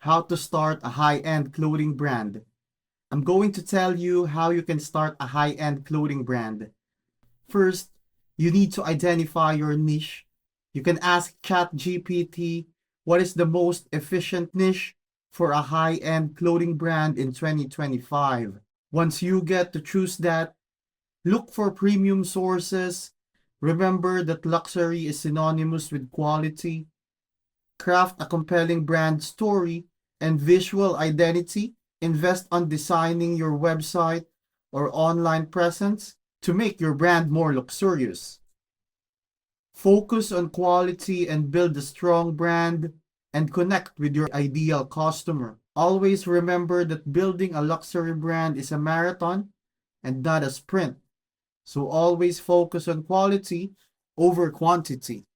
how to start a high-end clothing brand. I'm going to tell you how you can start a high-end clothing brand. First, you need to identify your niche. You can ask ChatGPT what is the most efficient niche for a high-end clothing brand in 2025. Once you get to choose that, look for premium sources. Remember that luxury is synonymous with quality. Craft a compelling brand story and visual identity. Invest on designing your website or online presence to make your brand more luxurious. Focus on quality and build a strong brand and connect with your ideal customer. Always remember that building a luxury brand is a marathon and not a sprint. So always focus on quality over quantity.